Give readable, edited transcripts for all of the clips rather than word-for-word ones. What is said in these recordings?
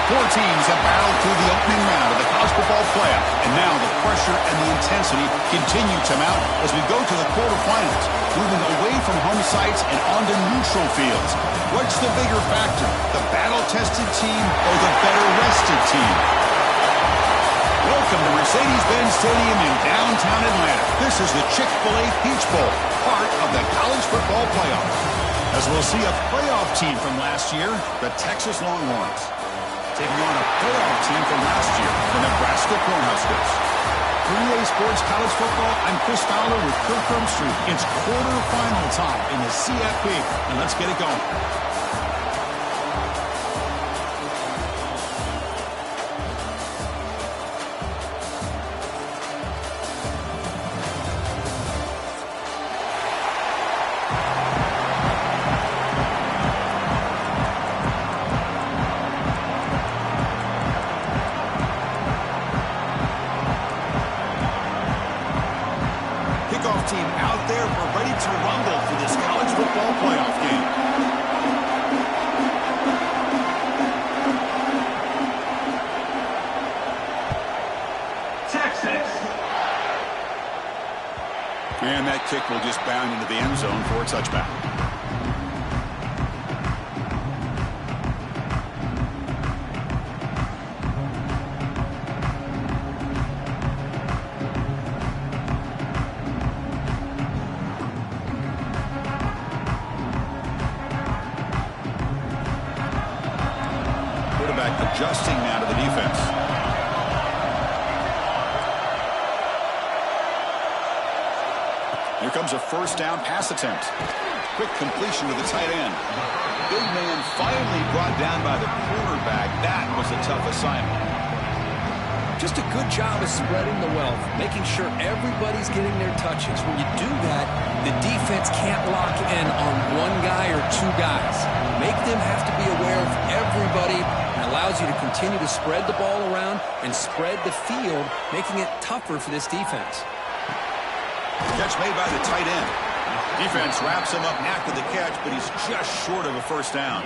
Four teams have battled through the opening round of the college football playoff, and now the pressure and the intensity continue to mount as we go to the quarterfinals, moving away from home sites and onto neutral fields. What's the bigger factor, the battle-tested team or the better-rested team? Welcome to Mercedes-Benz Stadium in downtown Atlanta. This is the Chick-fil-A Peach Bowl, part of the college football playoff. As we'll see a playoff team from last year, the Texas Longhorns, taking on a playoff team from last year, the Nebraska Cornhuskers. 3A Sports College Football, I'm Chris Fowler with Kirk Herbstreit. It's quarterfinal time in the CFP, and let's get it going. Team out there, we're ready to rumble for this college football playoff game. Texas. And that kick will just bound into the end zone for a touchback. Adjusting now to the defense. Here comes a first down pass attempt. Quick completion to the tight end. Big man finally brought down by the quarterback. That was a tough assignment. Just a good job of spreading the wealth, making sure everybody's getting their touches. When you do that, the defense can't lock in on one guy or two guys. Make them have to be aware of everybody. Allows you to continue to spread the ball around and spread the field, making it tougher for this defense. Catch made by the tight end. Defense wraps him up after the catch, but he's just short of a first down.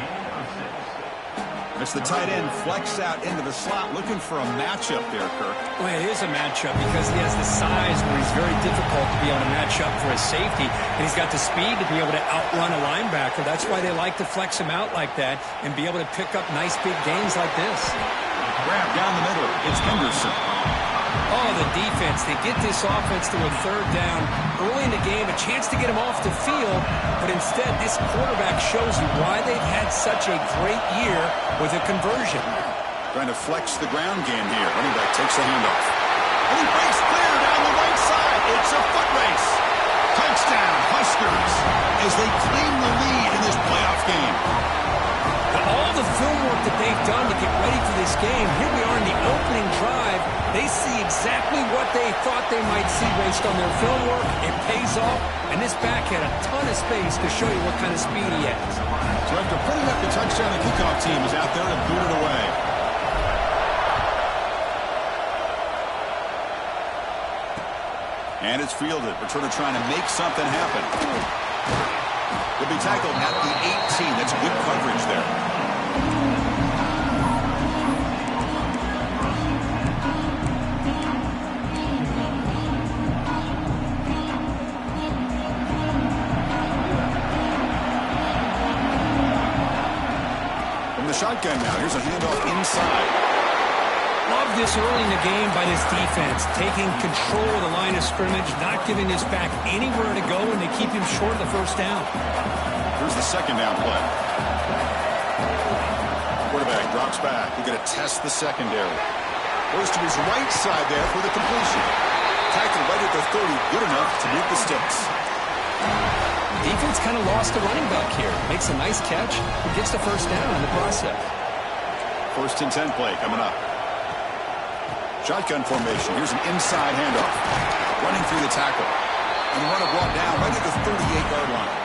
It's the tight end flexed out into the slot, looking for a matchup there, Kirk. Well, it is a matchup because he has the size where he's very difficult to be able to match up for his safety, and he's got the speed to be able to outrun a linebacker. That's why they like to flex him out like that and be able to pick up nice big gains like this. Grab down the middle. It's Henderson. Oh, the defense. They get this offense to a third down early in the game, a chance to get him off the field, but instead this quarterback shows you why they've had such a great year with a conversion. Trying to flex the ground game here. Running back takes the handoff. And he breaks clear down the right side. It's a foot race. Touchdown, Huskers, as they claim the lead in this playoff game. All the film work that they've done to get ready for this game, here we are in the opening drive. They see exactly what they thought they might see based on their film work. It pays off, and this back had a ton of space to show you what kind of speed he has. So after putting up the touchdown, the kickoff team is out there to boot it away. And it's fielded. Returner trying to make something happen. Will be tackled at the 18. That's good coverage there. From the shotgun now, here's a handoff inside. Love this early in the game by this defense, taking control of the line of scrimmage, not giving this back anywhere to go, and they keep him short of the first down. Here's the second down play. Quarterback drops back. We're going to test the secondary. Goes to his right side there for the completion. Tackled right at the 30, good enough to move the sticks. Defense kind of lost the running back here. Makes a nice catch and gets the first down in the process. First and 10 play coming up. Shotgun formation. Here's an inside handoff. Running through the tackle. And the runner brought down right at the 38-yard line.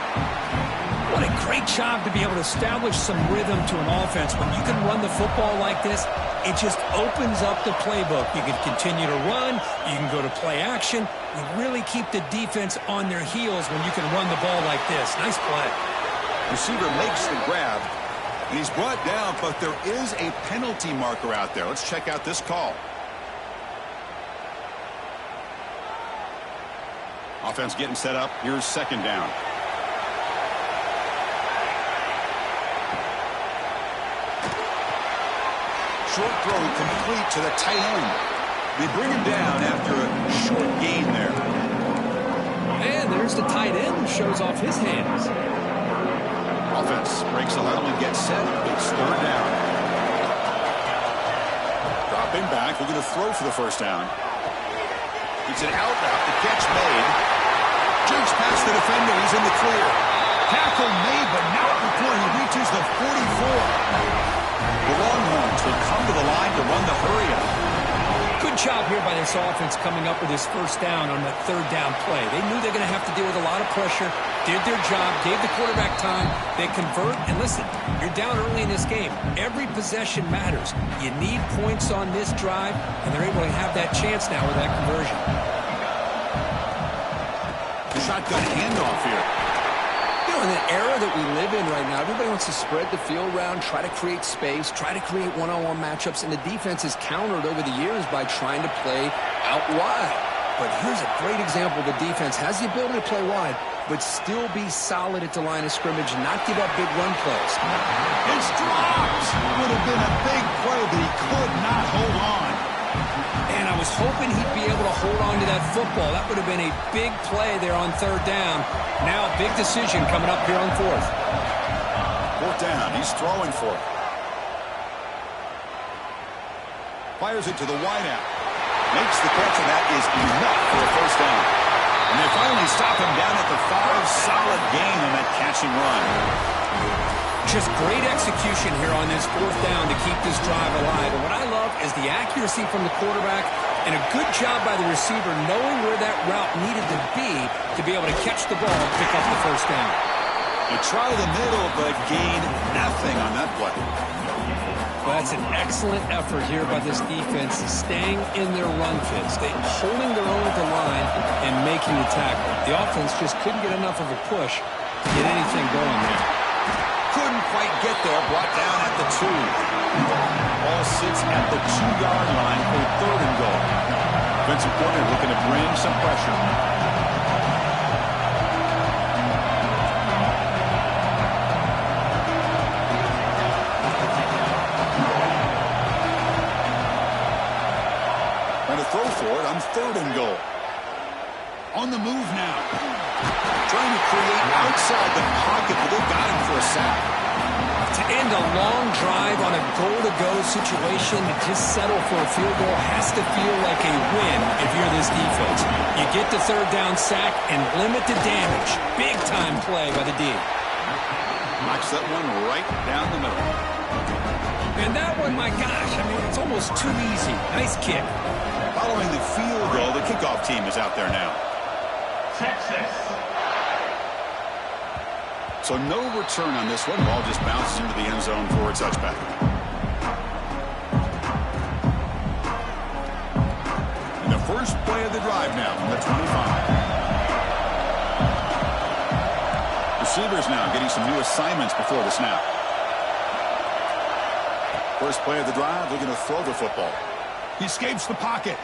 What a great job to be able to establish some rhythm to an offense. When you can run the football like this, it just opens up the playbook. You can continue to run. You can go to play action. You really keep the defense on their heels when you can run the ball like this. Nice play. Receiver makes the grab. And he's brought down, but there is a penalty marker out there. Let's check out this call. Offense getting set up. Here's second down. Short throw complete to the tight end. They bring him down after a short gain there. And there's the tight end who shows off his hands. Offense breaks a huddle and gets set. It's third down. Dropping back. We're going to throw for the first down. It's an out route. The catch made. Jerks past the defender. He's in the clear. Tackle made, but not before he reaches the 44. The Longhorns will come to the line to run the hurry-up. Good job here by this offense coming up with this first down on the third down play. They knew they were going to have to deal with a lot of pressure, did their job, gave the quarterback time. They convert, and listen, you're down early in this game. Every possession matters. You need points on this drive, and they're able to have that chance now with that conversion. The shotgun handoff here. You know, in the era that we live in right now, everybody wants to spread the field around, try to create space, try to create one-on-one matchups, and the defense has countered over the years by trying to play out wide. But here's a great example. The defense has the ability to play wide, but still be solid at the line of scrimmage, not give up big run plays. It's dropped. Would have been a big play, but he could not hold on. And I was hoping he'd be able to hold on to that football. That would have been a big play there on third down. Now a big decision coming up here on fourth. Fourth down. He's throwing for it. Fires it to the wideout. Makes the catch, and that is enough for a first down. And they finally stop him down at the 5. Solid gain on that catch and run. Just great execution here on this fourth down to keep this drive alive. And what I love is the accuracy from the quarterback and a good job by the receiver knowing where that route needed to be able to catch the ball and pick up the first down. They try the middle, but gain nothing on that play. Well, that's an excellent effort here by this defense, staying in their run fits. They holding their own at the line and making the tackle. The offense just couldn't get enough of a push to get anything going there. Couldn't quite get there, brought down at the 2. Ball sits at the 2-yard line for third and goal. Defensive coordinator looking to bring some pressure. Trying to throw for it on third and goal. On the move now. Trying to create outside the pocket, but they got him for a sack. To end a long drive on a goal-to-go situation, to just settle for a field goal has to feel like a win if you're this defense. You get the third down sack and limit the damage. Big-time play by the D. Knocks that one right down the middle. And that one, my gosh, I mean, it's almost too easy. Nice kick. Following the field goal, the kickoff team is out there now. Texas. So no return on this one. Ball just bounces into the end zone for a touchback. And the first play of the drive now from the 25. Receivers now getting some new assignments before the snap. First play of the drive, looking to throw the football. He escapes the pocket.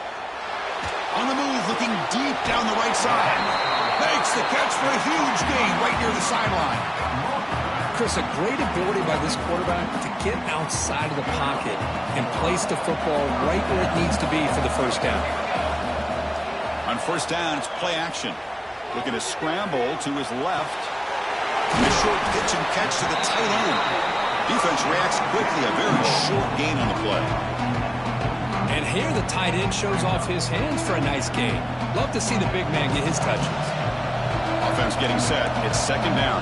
On the move, looking deep down the right side. Makes the catch for a huge gain right near the sideline. Chris, a great ability by this quarterback to get outside of the pocket and place the football right where it needs to be for the first down. On first down, it's play action. Looking to scramble to his left. A short pitch and catch to the tight end. Defense reacts quickly. A very short gain on the play. And here the tight end shows off his hands for a nice gain. Love to see the big man get his touches. Offense getting set. It's second down.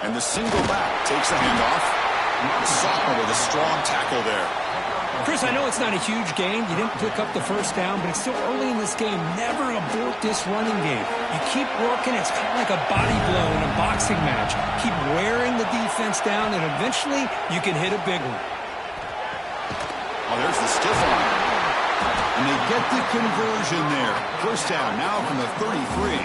And the single back takes the handoff. The sophomore with a strong tackle there. Chris, I know it's not a huge gain. You didn't pick up the first down, but it's still early in this game. Never abort this running game. You keep working. It's kind of like a body blow in a boxing match. Keep wearing the defense down, and eventually you can hit a big one. Oh, there's the stiff arm. And they get the conversion there. First down now from the 33.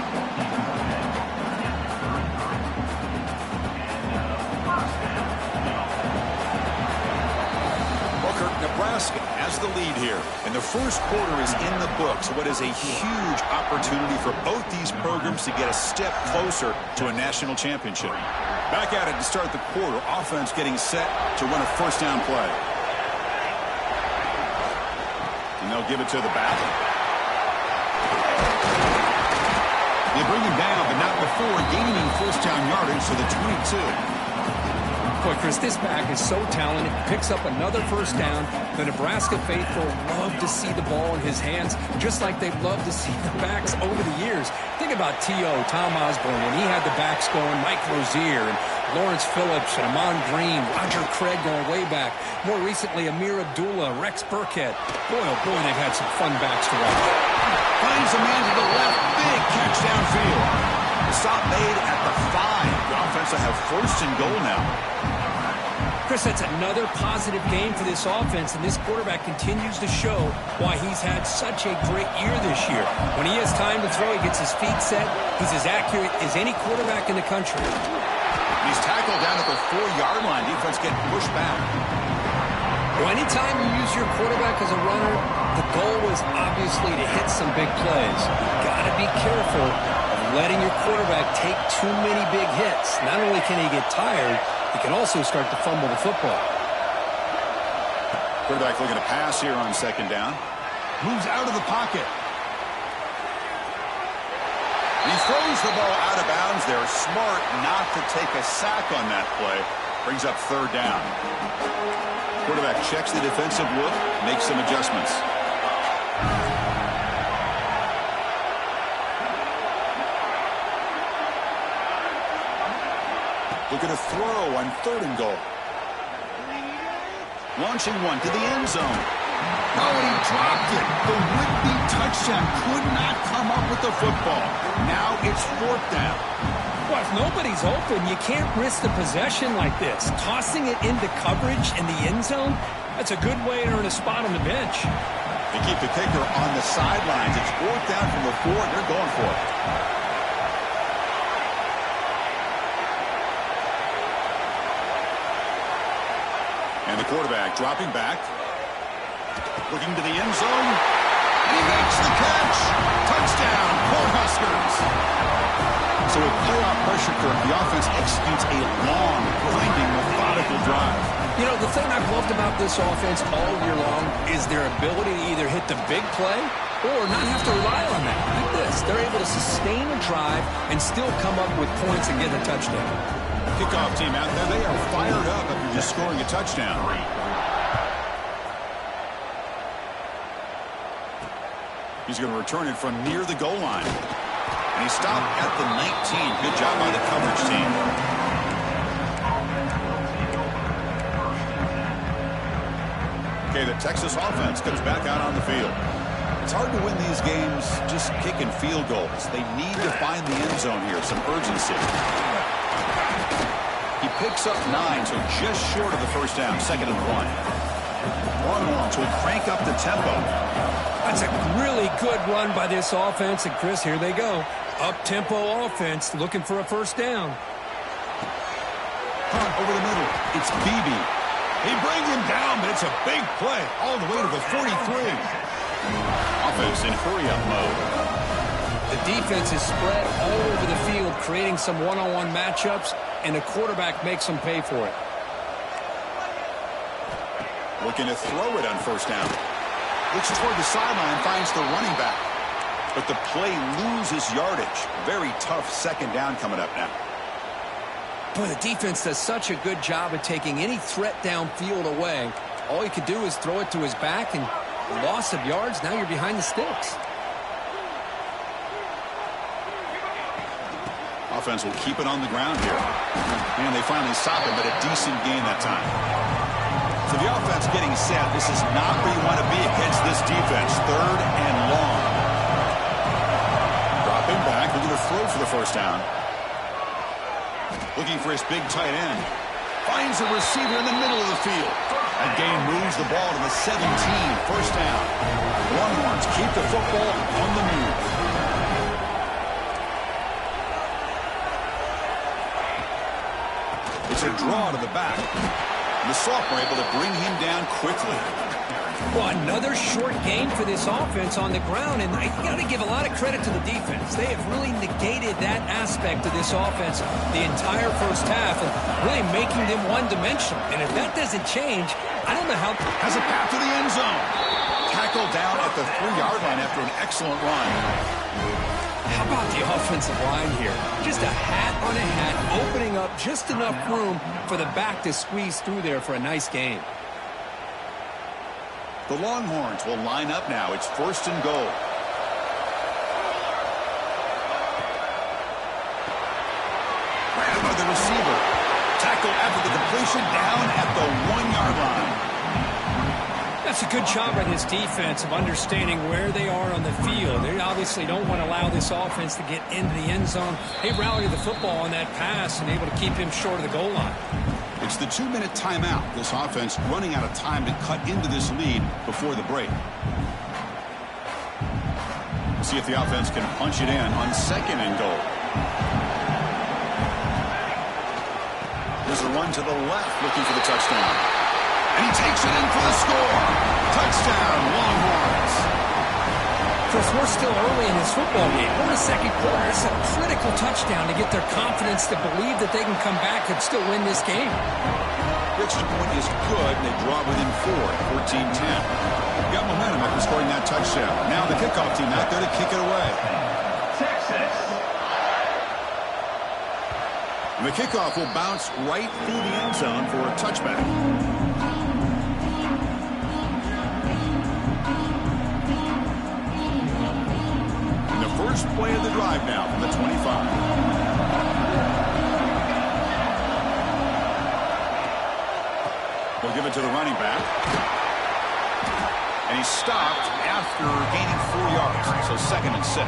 Nebraska has the lead here, and the first quarter is in the books. What is a huge opportunity for both these programs to get a step closer to a national championship. Back at it to start the quarter. Offense getting set to run a first down play. And they'll give it to the back. They bring him down, but not before gaining first down yardage to the 22. Boy, Chris, this back is so talented. Picks up another first down. The Nebraska faithful love to see the ball in his hands, just like they've loved to see the backs over the years. Think about T.O., Tom Osborne, when he had the backs going, Mike Rozier, and Lawrence Phillips, and Amon Green, Roger Craig going way back. More recently, Amir Abdullah, Rex Burkhead. Boy, oh boy, they've had some fun backs to watch. Finds a man to the left. Big catch downfield. The stop made at the 5. The offense will have first and goal now. Chris, that's another positive game for this offense, and this quarterback continues to show why he's had such a great year this year. When he has time to throw, he gets his feet set. He's as accurate as any quarterback in the country. He's tackled down at the 4-yard line. Defense getting pushed back. Well, anytime you use your quarterback as a runner, the goal is obviously to hit some big plays. You've got to be careful of letting your quarterback take too many big hits. Not only can he get tired, he can also start to fumble the football. Quarterback looking to pass here on second down. Moves out of the pocket. He throws the ball out of bounds there. Smart not to take a sack on that play. Brings up third down. Quarterback checks the defensive look, makes some adjustments. Looking to throw on third and goal. Launching one to the end zone. Oh, he dropped it. The would-be touchdown could not come up with the football. Now it's fourth down. Well, if nobody's open, you can't risk the possession like this. Tossing it into coverage in the end zone, that's a good way to earn a spot on the bench. They keep the kicker on the sidelines. It's fourth down from the 4. They're going for it. And the quarterback dropping back. Looking to the end zone. And he makes the catch. Touchdown, Cornhuskers. So with playoff pressure curve, the offense executes a long, grinding, methodical drive. You know, the thing I've loved about this offense all year long is their ability to either hit the big play or not have to rely on that. Like this. They're able to sustain a drive and still come up with points and get a touchdown. Kickoff team out there, they are fired up after just scoring a touchdown. He's going to return it from near the goal line. And he stopped at the 19. Good job by the coverage team. Okay, the Texas offense comes back out on the field. It's hard to win these games just kicking field goals. They need to find the end zone here, some urgency. He picks up 9, so just short of the first down, second and 1. 1-1, so he'll crank up the tempo. That's a really good run by this offense, and Chris, here they go. Up-tempo offense looking for a first down. Punt over the middle. It's Beebe. They bring him down, but it's a big play all the way to the 43. Offense in hurry-up mode. The defense is spread all over the field, creating some one-on-one matchups, and the quarterback makes them pay for it. Looking to throw it on first down. Looks toward the sideline, finds the running back. But the play loses yardage. Very tough second down coming up now. Boy, the defense does such a good job of taking any threat downfield away. All he could do is throw it to his back, and loss of yards, now you're behind the sticks. Offense will keep it on the ground here. And they finally stop it, but a decent gain that time. So the offense getting set. This is not where you want to be against this defense. Third and long. Dropping back, looking to throw for the first down. Looking for his big tight end. Finds a receiver in the middle of the field. That gain moves the ball to the 17. First down. Longhorns keep the football on the move. It's a draw to the back. The sophomore able to bring him down quickly. Well, another short gain for this offense on the ground, and I got to give a lot of credit to the defense. They have really negated that aspect of this offense the entire first half, and really making them one-dimensional. And if that doesn't change, I don't know how. Has a path to the end zone. Tackled down at the 3-yard line after an excellent run. How about the offensive line here? Just a hat on a hat, opening up just enough room for the back to squeeze through there for a nice gain. The Longhorns will line up now. It's first and goal. Grabbed by the receiver. Tackle after the completion down at the 1-yard line. That's a good job by this defense of understanding where they are on the field. They obviously don't want to allow this offense to get into the end zone. They rallied the football on that pass and able to keep him short of the goal line. It's the 2-minute timeout. This offense running out of time to cut into this lead before the break. We'll see if the offense can punch it in on second and goal. There's a run to the left looking for the touchdown. And he takes it in for the score. Touchdown, Longhorns. Chris, we're still early in this football game. We're in the second quarter. It's a critical touchdown to get their confidence to believe that they can come back and still win this game. The extra point is good, and they draw within 4, 14-10. Got momentum after scoring that touchdown. Now the kickoff team out there to kick it away. And the kickoff will bounce right through the end zone for a touchback. First play of the drive now from the 25. We'll give it to the running back. And he's stopped after gaining 4 yards. So second and 6.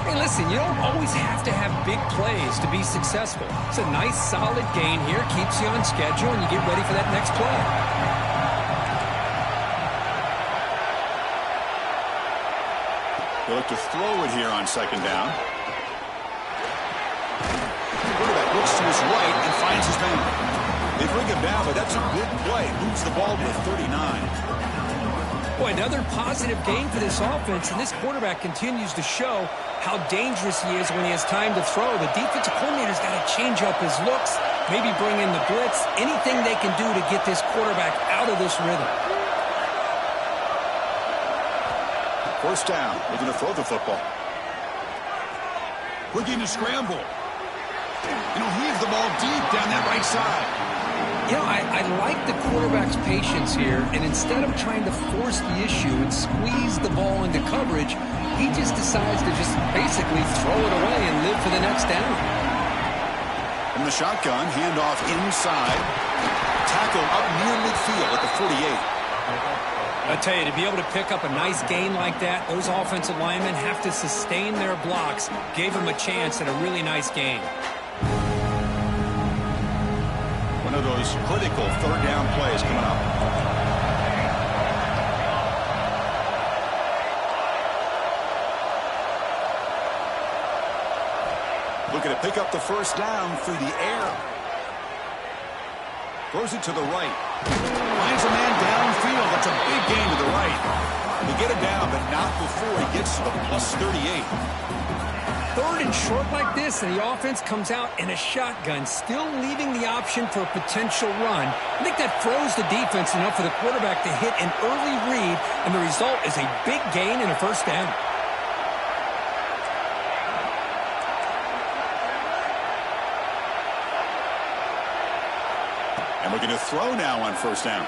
Hey, listen, you don't always have to have big plays to be successful. It's a nice, solid gain here. Keeps you on schedule, and you get ready for that next play. They look to throw it here on second down. Quarterback looks to his right and finds his man. They bring him down, but that's a good play. Moves the ball to the 39. Boy, another positive gain for this offense, and this quarterback continues to show how dangerous he is when he has time to throw. The defensive coordinator's got to change up his looks, maybe bring in the blitz, anything they can do to get this quarterback out of this rhythm. First down, looking to throw the football. Looking to scramble. Heave the ball deep down that right side. I like the quarterback's patience here, and instead of trying to force the issue and squeeze the ball into coverage, he just decides to just basically throw it away and live for the next down. From the shotgun, handoff inside. Tackle up near midfield at the 48. I tell you, to be able to pick up a nice gain like that, those offensive linemen have to sustain their blocks. Gave them a chance at a really nice gain. One of those critical third down plays coming up. Looking to pick up the first down through the air. Throws it to the right. Finds a man downfield. That's a big gain to the right. They get him down, but not before he gets to the plus 38. Third and short like this, and the offense comes out in a shotgun, still leaving the option for a potential run. I think that throws the defense enough for the quarterback to hit an early read, and the result is a big gain and a first down. And looking to throw now on first down.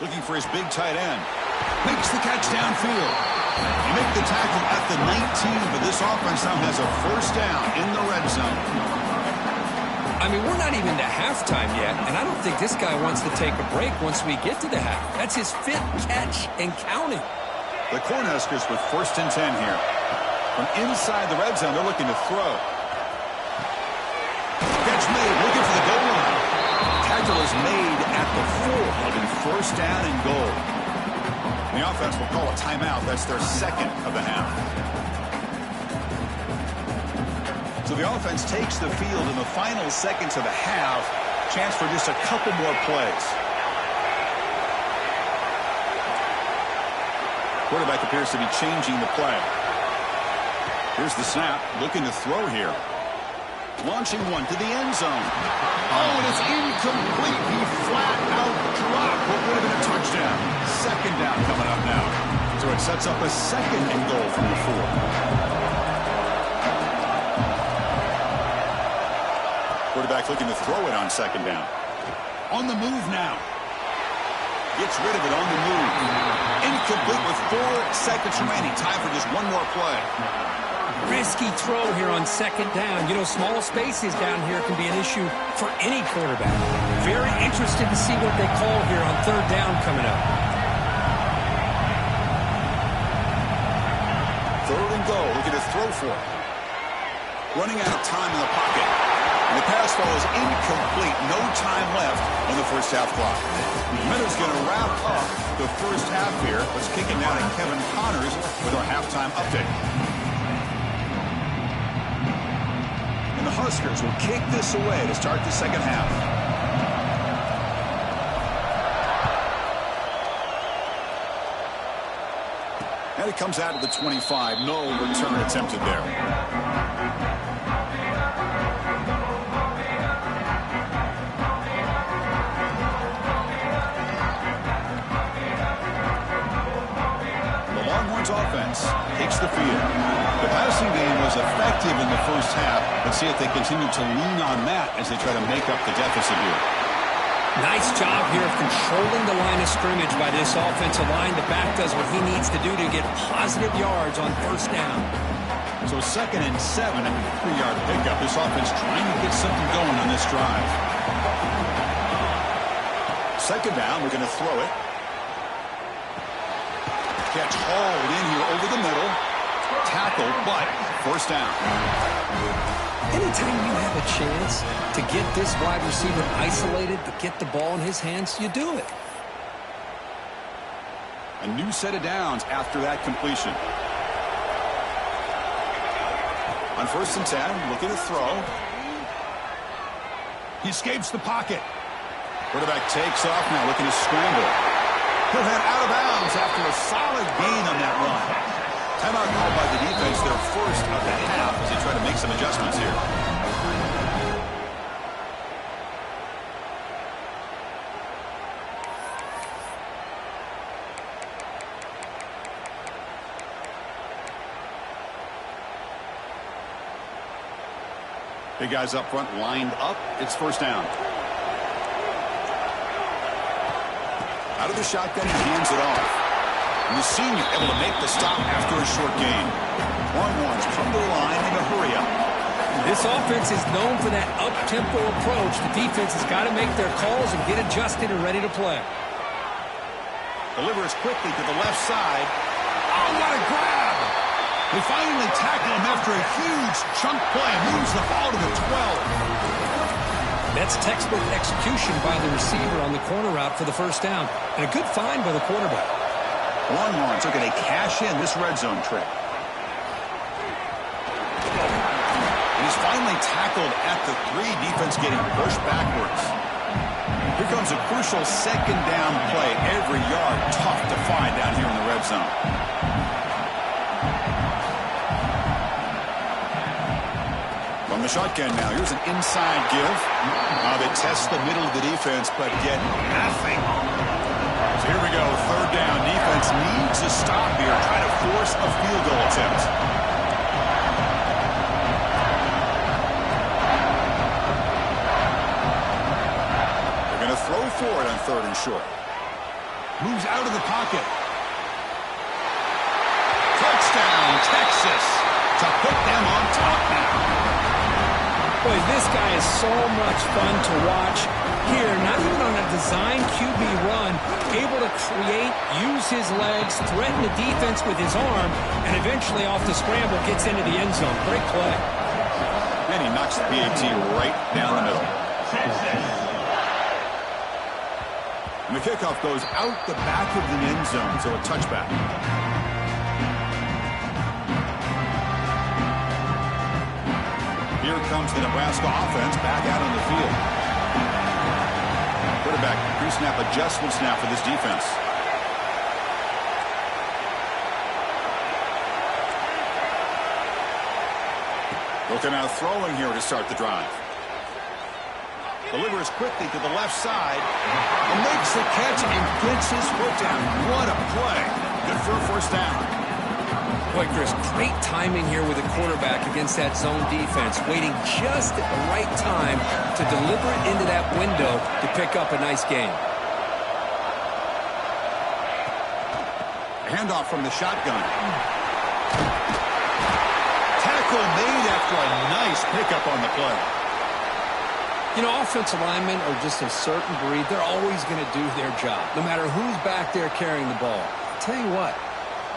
Looking for his big tight end. Makes the catch downfield. You make the tackle at the 19, but this offense now has a first down in the red zone. I mean, we're not even to halftime yet, and I don't think this guy wants to take a break once we get to the half. That's his 5th catch and counting. The Cornhuskers with first and 10 here. From inside the red zone, they're looking to throw. Catch made, looking for tackle is made at the 4. It'll be first down and goal. The offense will call a timeout. That's their second of the half. So the offense takes the field in the final seconds of the half. Chance for just a couple more plays. Quarterback appears to be changing the play. Here's the snap. Looking to throw here. Launching one to the end zone. Oh, and it's incomplete. He flat out dropped what would have been a touchdown. Second down coming up now. So it sets up a second and goal from the 4. Quarterback looking to throw it on second down. On the move now. Gets rid of it on the move. Incomplete with 4 seconds remaining. Time for just one more play. Risky throw here on second down. You know, small spaces down here can be an issue for any quarterback. Very interested to see what they call here on third down coming up. Third and goal. Looking to throw for it. Running out of time in the pocket. And the pass ball is incomplete. No time left on the first half clock. Minutes going to wrap up the first half here. Let's kick it down to Kevin Connors with our halftime update. And the Huskers will kick this away to start the second half. And it comes out of the 25. No return attempted there. Offense takes the field. The passing game was effective in the first half. Let's see if they continue to lean on that as they try to make up the deficit here. Nice job here of controlling the line of scrimmage by this offensive line. The back does what he needs to do to get positive yards on first down. So 2nd and 7 and a 3-yard pickup. This offense trying to get something going on this drive. Second down, we're going to throw it. Catch hauled in here over the middle. Tackle, but first down. Anytime you have a chance to get this wide receiver isolated, to get the ball in his hands, you do it. A new set of downs after that completion. On 1st and 10, looking to throw. He escapes the pocket. Quarterback takes off now, looking to scramble. He'll head out of bounds after a solid gain on that run. Timeout called by the defense, their first of the half as they try to make some adjustments here. Big guys up front lined up. It's first down. Out of the shotgun, he hands it off. And the senior able to make the stop after a short gain. Longhorns come to the line in a hurry up. This offense is known for that up-tempo approach. The defense has got to make their calls and get adjusted and ready to play. Delivers quickly to the left side. Oh, what a grab! They finally tackle him after a huge chunk play and moves the ball to the 12. That's textbook execution by the receiver on the corner route for the first down. And a good find by the quarterback. Longhorns are going to cash in this red zone trip. And he's finally tackled at the 3. Defense getting pushed backwards. Here comes a crucial second down play. Every yard tough to find down here in the red zone. From the shotgun now, here's an inside give. They test the middle of the defense, but get nothing. So here we go, third down. Defense needs a stop here, try to force a field goal attempt. They're going to throw for it on 3rd and short. Moves out of the pocket. Touchdown, Texas, to put them on top now. Boy, this guy is so much fun to watch here. Not even on a design QB run, able to create, use his legs, threaten the defense with his arm, and eventually off the scramble gets into the end zone. Great play. And he knocks the PAT right down the middle. And the kickoff goes out the back of the end zone, so a touchback. Here comes the Nebraska offense back out on the field. Quarterback pre-snap adjustments now for this defense. Looking out throwing here to start the drive. Delivers quickly to the left side and makes the catch and gets his foot down. What a play. Good for a first down. Boy, Chris, great timing here with the quarterback against that zone defense, waiting just at the right time to deliver it into that window to pick up a nice gain. Handoff from the shotgun. Tackle made after a nice pickup on the play. You know, offensive linemen are just a certain breed. They're always going to do their job, no matter who's back there carrying the ball. I'll tell you what,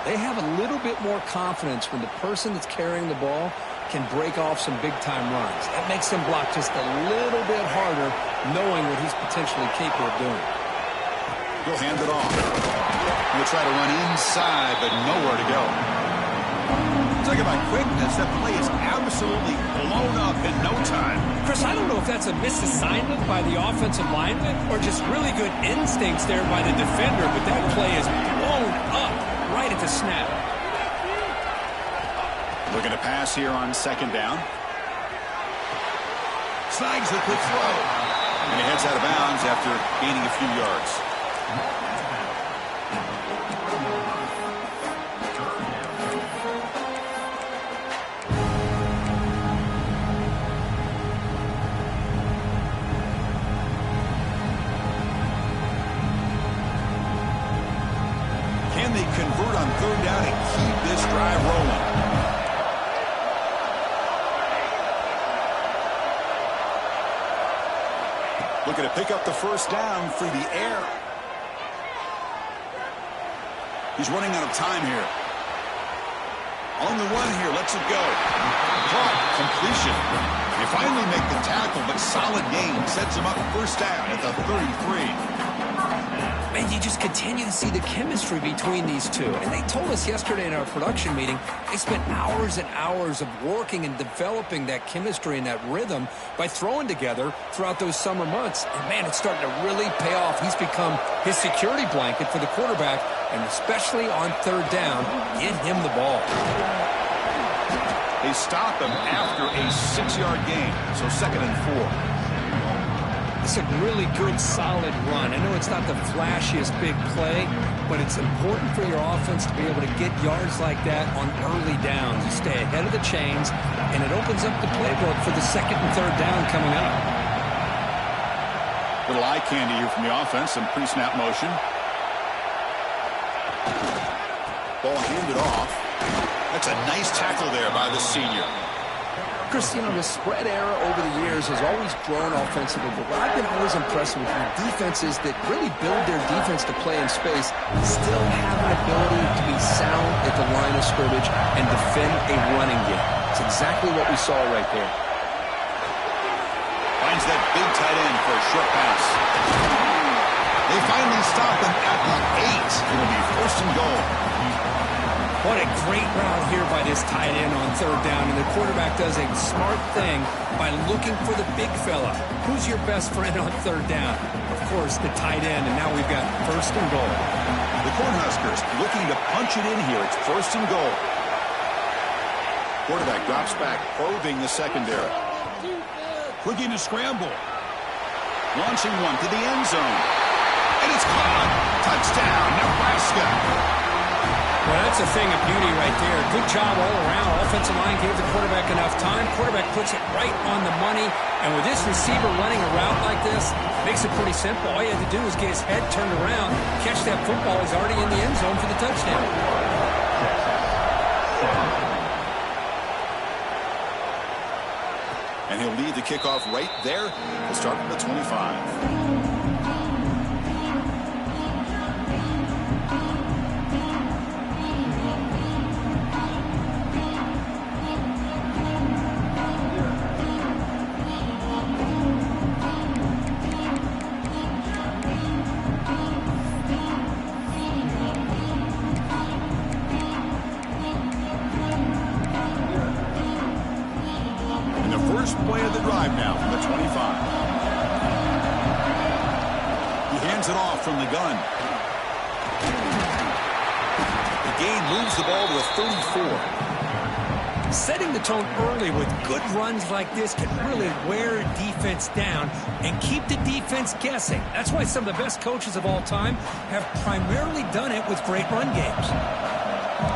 they have a little bit more confidence when the person that's carrying the ball can break off some big-time runs. That makes them block just a little bit harder, knowing what he's potentially capable of doing. He'll hand it off. He'll try to run inside, but nowhere to go. Talk about quickness. That play is absolutely blown up in no time. Chris, I don't know if that's a misassignment by the offensive lineman or just really good instincts there by the defender, but that play is blown up right at the snap. Looking to pass here on second down. Snags the quick throw. And he heads out of bounds after gaining a few yards. Can they convert on third down and keep this drive rolling? Looking to pick up the first down through the air. He's running out of time here. On the run here, lets it go. Caught, completion. They finally make the tackle, but solid gain sets him up first down at the 33. Man, you just continue to see the chemistry between these two. And they told us yesterday in our production meeting, they spent hours and hours of working and developing that chemistry and that rhythm by throwing together throughout those summer months. And, man, it's starting to really pay off. He's become his security blanket for the quarterback, and especially on third down, get him the ball. They stop him after a 6-yard gain, so 2nd and 4. It's a really good, solid run. I know it's not the flashiest big play, but it's important for your offense to be able to get yards like that on early downs. You stay ahead of the chains, and it opens up the playbook for the 2nd and 3rd down coming up. Little eye candy here from the offense, some pre-snap motion. Ball handed off. That's a nice tackle there by the senior. Chris, you know, the spread era over the years has always grown offensively, but what I've been always impressed with defenses that really build their defense to play in space still have an ability to be sound at the line of scrimmage and defend a running game. It's exactly what we saw right there. Finds that big tight end for a short pass. They finally stop him at the 8. It'll be 1st and goal. What a great route here by this tight end on third down, and the quarterback does a smart thing by looking for the big fella. Who's your best friend on third down? Of course, the tight end, and now we've got 1st and goal. The Cornhuskers looking to punch it in here. It's 1st and goal. Quarterback drops back, probing the secondary. Looking to scramble. Launching one to the end zone. And it's caught. Touchdown, Nebraska. Well, that's a thing of beauty right there. Good job all around. Offensive line gave the quarterback enough time. Quarterback puts it right on the money. And with this receiver running a route like this, makes it pretty simple. All you have to do is get his head turned around, catch that football. He's already in the end zone for the touchdown. And he'll lead the kickoff right there. He'll start from the 25. first play of the drive now from the 25. He hands it off from the gun. The gain moves the ball to the 34. Setting the tone early with good runs like this can really wear a defense down and keep the defense guessing. That's why some of the best coaches of all time have primarily done it with great run games.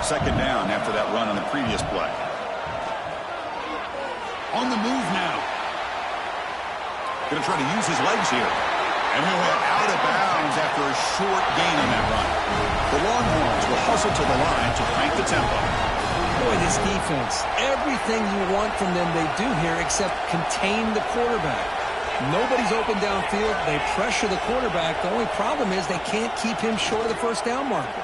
Second down after that run on the previous play. On the move now. Going to try to use his legs here. And he'll head out of bounds after a short gain on that run. The Longhorns will hustle to the line to crank the tempo. Boy, this defense, everything you want from them they do here except contain the quarterback. Nobody's open downfield. They pressure the quarterback. The only problem is they can't keep him short of the first down marker.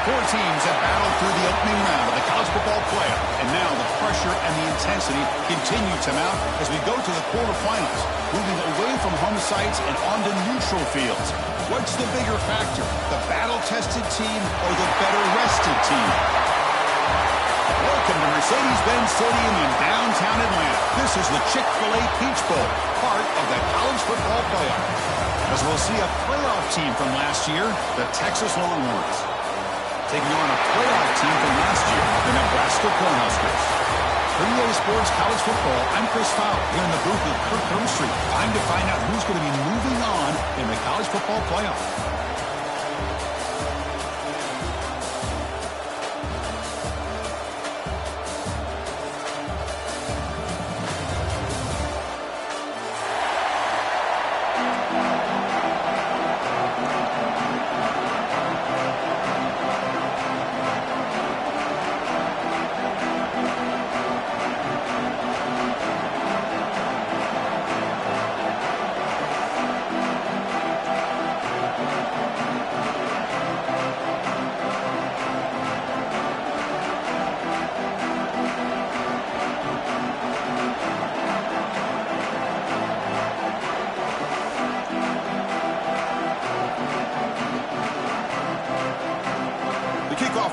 Four teams have battled through the opening round of the college football playoff, and now the pressure and the intensity continue to mount as we go to the quarterfinals, moving away from home sites and onto neutral fields. What's the bigger factor, the battle-tested team or the better-rested team? Welcome to Mercedes-Benz Stadium in downtown Atlanta. This is the Chick-fil-A Peach Bowl, part of the college football playoff. As we'll see a playoff team from last year, the Texas Longhorns, taking on a playoff team from last year, the Nebraska Cornhuskers. For EA Sports College Football, I'm Chris Fowler here in the booth with Kirk Herbstreit. Time to find out who's going to be moving on in the college football playoff.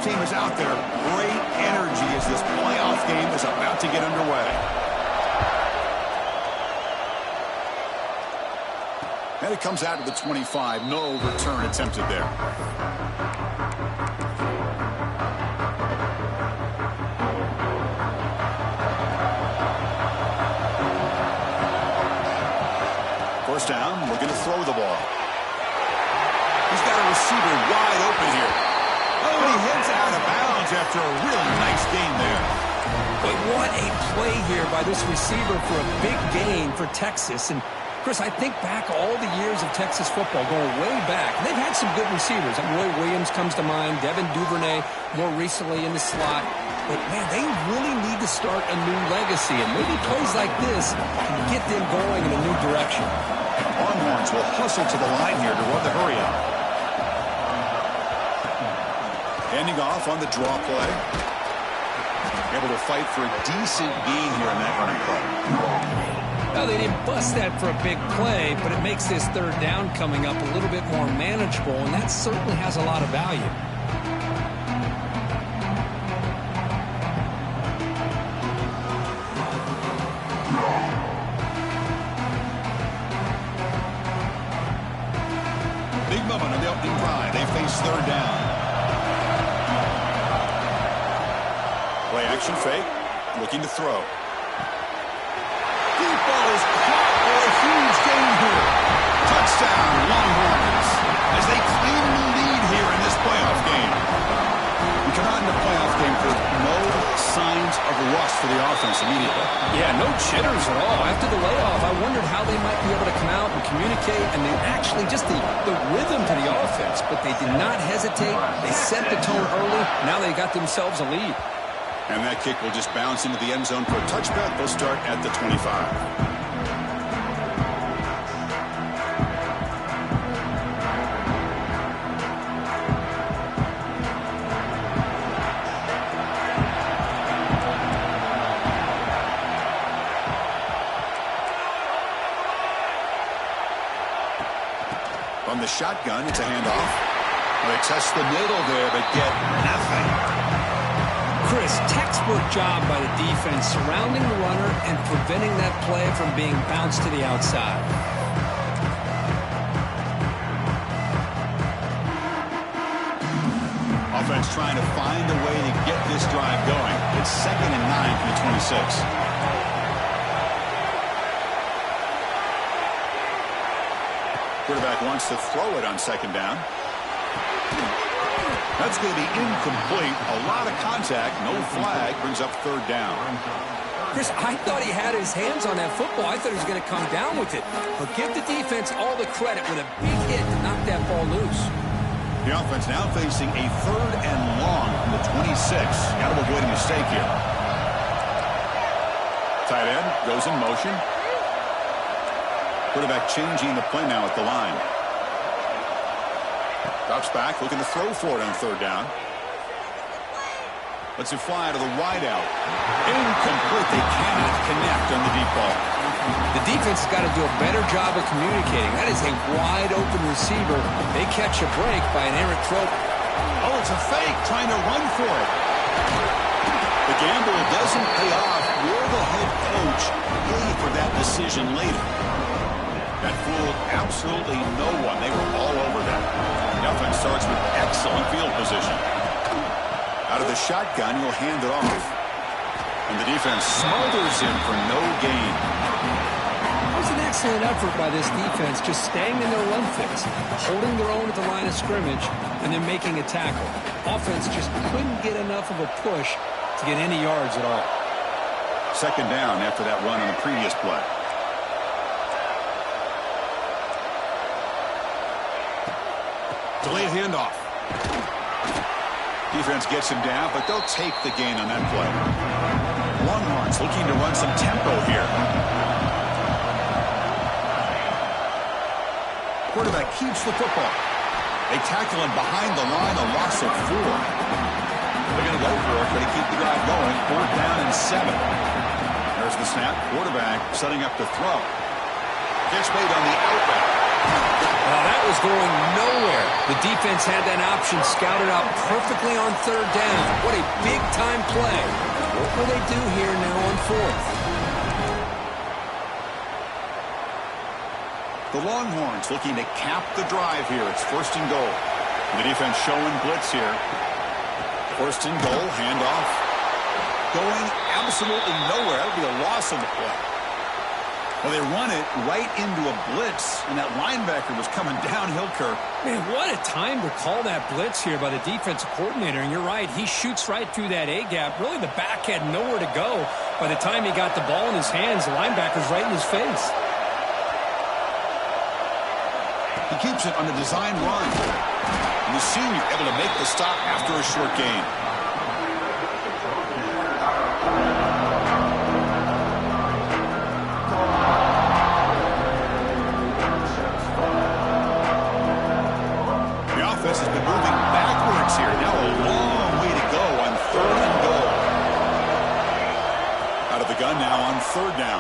playoff team is out there. Great energy as this playoff game is about to get underway. And it comes out to the 25. No return attempted there. First down, looking to throw the ball. He's got a receiver wide open here. Oh, he heads out of bounds after a really nice gain there. But what a play here by this receiver for a big gain for Texas. And, Chris, I think back all the years of Texas football, going way back. They've had some good receivers. Roy Williams comes to mind, Devin Duvernay more recently in the slot. But, man, they really need to start a new legacy. And maybe plays like this can get them going in a new direction. Longhorns will hustle to the line here to run the hurry up. Handing off on the draw play. Able to fight for a decent gain here in that running play. Well, they didn't bust that for a big play, but it makes this third down coming up a little bit more manageable, and that certainly has a lot of value. Big moment on the opening drive. They face third down. Play action fake. Looking to throw. Deep ball is caught for a huge gain here. Touchdown, Longhorns, as they claim the lead here in this playoff game. We come out in the playoff game with no signs of rust for the offense immediately. Yeah, no jitters at all. After the layoff, I wondered how they might be able to come out and communicate, and they actually just the rhythm to the offense, but they did not hesitate. They set the tone early. Now they got themselves a lead. And that kick will just bounce into the end zone for a touchback. They'll start at the 25. From the shotgun, it's a handoff. They test the middle there, but get nothing. Chris, textbook job by the defense surrounding the runner and preventing that play from being bounced to the outside. Offense trying to find a way to get this drive going. It's 2nd and 9 from the 26. Quarterback wants to throw it on 2nd down. That's going to be incomplete. A lot of contact. No flag. Brings up 3rd down. Chris, I thought he had his hands on that football. I thought he was going to come down with it. But give the defense all the credit with a big hit to knock that ball loose. The offense now facing a 3rd and long from the 26. Got to avoid a mistake here. Tight end goes in motion. Quarterback changing the play now at the line. Drops back, looking to throw for it on 3rd down. Lets it fly to the wide out. Incomplete. They cannot connect on the deep ball. The defense has got to do a better job of communicating. That is a wide open receiver. They catch a break by an errant throw. Oh, it's a fake, trying to run for it. The gamble doesn't pay off. Will the head coach pay for that decision later? That fooled absolutely no one. They were all over that. The offense starts with excellent field position. Out of the shotgun, he'll hand it off. And the defense smothers him for no gain. It was an excellent effort by this defense, just staying in their run fix, holding their own at the line of scrimmage, and then making a tackle. Offense just couldn't get enough of a push to get any yards at all. 2nd down after that run on the previous play. Delayed handoff. Defense gets him down, but they'll take the gain on that play. Longhorns looking to run some tempo here. Quarterback keeps the football. They tackle him behind the line, a loss of 4. They're going to go for it, but he keep the drive going. 4th down and 7. There's the snap. Quarterback setting up to throw. Catch made on the outback. Well, that was going nowhere. The defense had that option scouted out perfectly on third down. What a big-time play. What will they do here now on fourth? The Longhorns looking to cap the drive here. It's first and goal. The defense showing blitz here. First and goal, handoff. Going absolutely nowhere. That would be a loss on the play. Well, they run it right into a blitz, and that linebacker was coming downhill, Kirk. Man, what a time to call that blitz here by the defensive coordinator. And you're right, he shoots right through that A-gap. Really, the back had nowhere to go. By the time he got the ball in his hands, the linebacker's right in his face. He keeps it on a design run. And the senior able to make the stop after a short gain. Has been moving backwards here. Now a long way to go on third and goal. Out of the gun now on third down.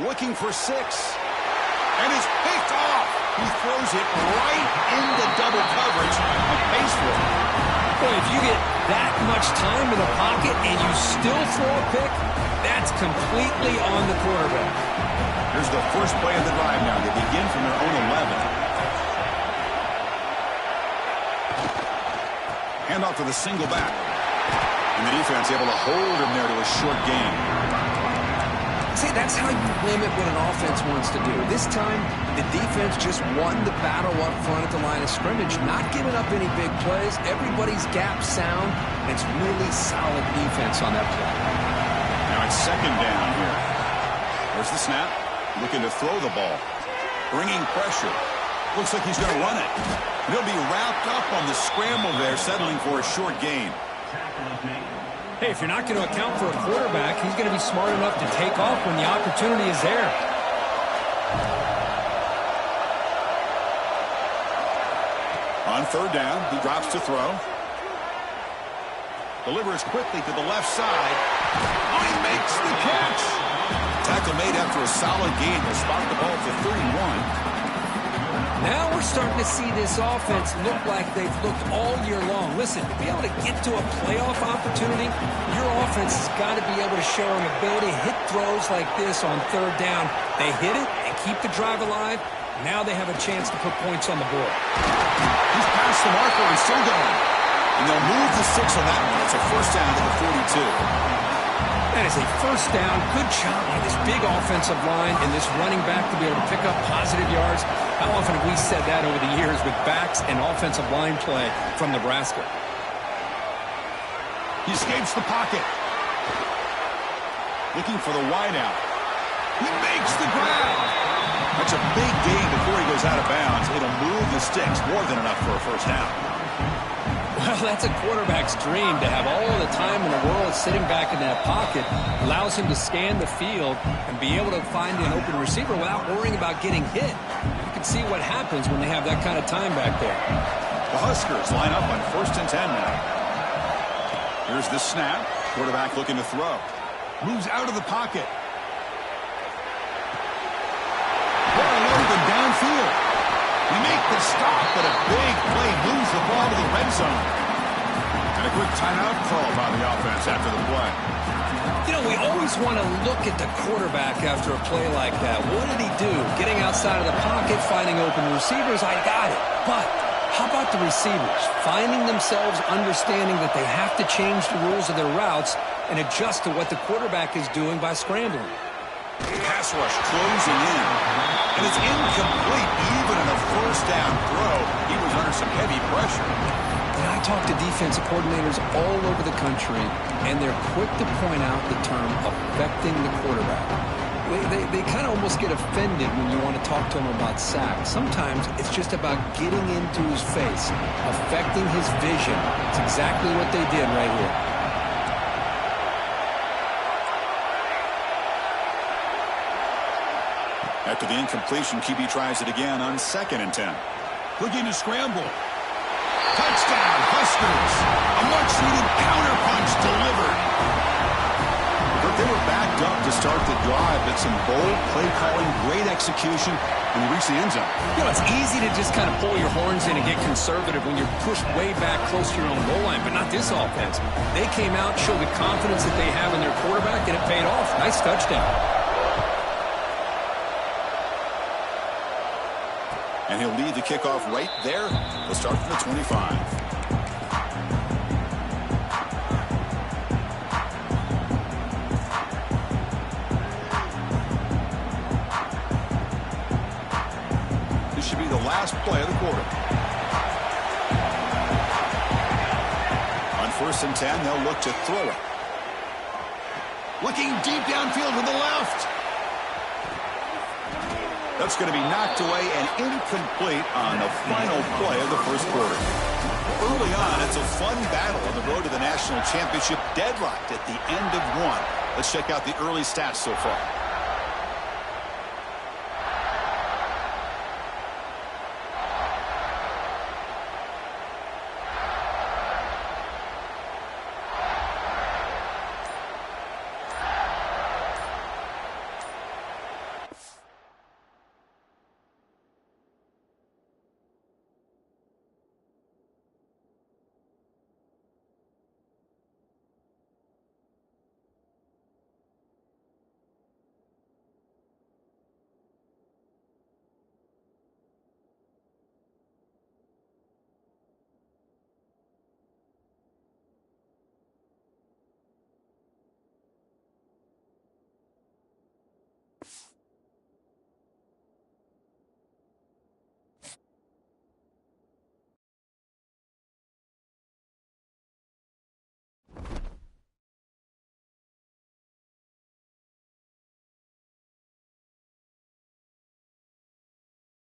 Looking for 6. And it's picked off. He throws it right into double coverage and pays for it. Boy, if you get that much time in the pocket and you still throw a pick, that's completely on the quarterback. Here's the first play of the drive now. They begin from their own 11. Handoff to the single back. And the defense able to hold him there to a short gain. See, that's how you limit what an offense wants to do. This time, the defense just won the battle up front at the line of scrimmage, not giving up any big plays. Everybody's gap sound, and it's really solid defense on that play. Now it's second down here. There's the snap. Looking to throw the ball. Bringing pressure. Looks like he's going to run it. He'll be wrapped up on the scramble there, settling for a short gain. Hey, if you're not going to account for a quarterback, he's going to be smart enough to take off when the opportunity is there. On third down, he drops to throw. Delivers quickly to the left side. Oh, he makes the catch. Tackle made after a solid gain. Will spot the ball for 31. Now we're starting to see this offense look like they've looked all year long. Listen, to be able to get to a playoff opportunity, your offense has got to be able to show an ability to hit throws like this on third down. They hit it and keep the drive alive. Now they have a chance to put points on the board. He's past the marker and still going. And they'll move the 6 on that one. It's a first down to the 42. That is a first down. Good job by this big offensive line and this running back to be able to pick up positive yards. How often have we said that over the years with backs and offensive line play from Nebraska? He escapes the pocket. Looking for the wideout. He makes the grab. That's a big gain before he goes out of bounds. It'll move the sticks more than enough for a first down. Well, that's a quarterback's dream to have all the time in the world sitting back in that pocket. Allows him to scan the field and be able to find an open receiver without worrying about getting hit. You can see what happens when they have that kind of time back there. The Huskers line up on first and 10 now. Here's the snap. Quarterback looking to throw. Moves out of the pocket. Well, loaded downfield. We make the stop, but a big play moves the ball to the red zone. And a quick timeout call by the offense after the play. You know, we always want to look at the quarterback after a play like that. What did he do? Getting outside of the pocket, finding open receivers, I got it. But how about the receivers? Finding themselves understanding that they have to change the rules of their routes and adjust to what the quarterback is doing by scrambling. Pass rush closing in. And it's incomplete even in a first down throw. He was under some heavy pressure. And I talk to defensive coordinators all over the country, and they're quick to point out the term affecting the quarterback. They kind of almost get offended when you want to talk to them about sacks. Sometimes it's just about getting into his face, affecting his vision. It's exactly what they did right here. After the incompletion, QB tries it again on second and 10. Looking to scramble. Touchdown, Huskers. A much-needed counterpunch delivered. But they were backed up to start the drive, but some bold play calling, great execution, and they reach the end zone. You know, it's easy to just kind of pull your horns in and get conservative when you're pushed way back close to your own goal line, but not this offense. They came out, showed the confidence that they have in their quarterback, and it paid off. Nice touchdown. And he'll lead the kickoff right there. We'll start from the 25. This should be the last play of the quarter. On 1st and 10, they'll look to throw it. Looking deep downfield to the left. That's going to be knocked away and incomplete on the final play of the first quarter. Early on, it's a fun battle on the road to the national championship, deadlocked at the end of one. Let's check out the early stats so far.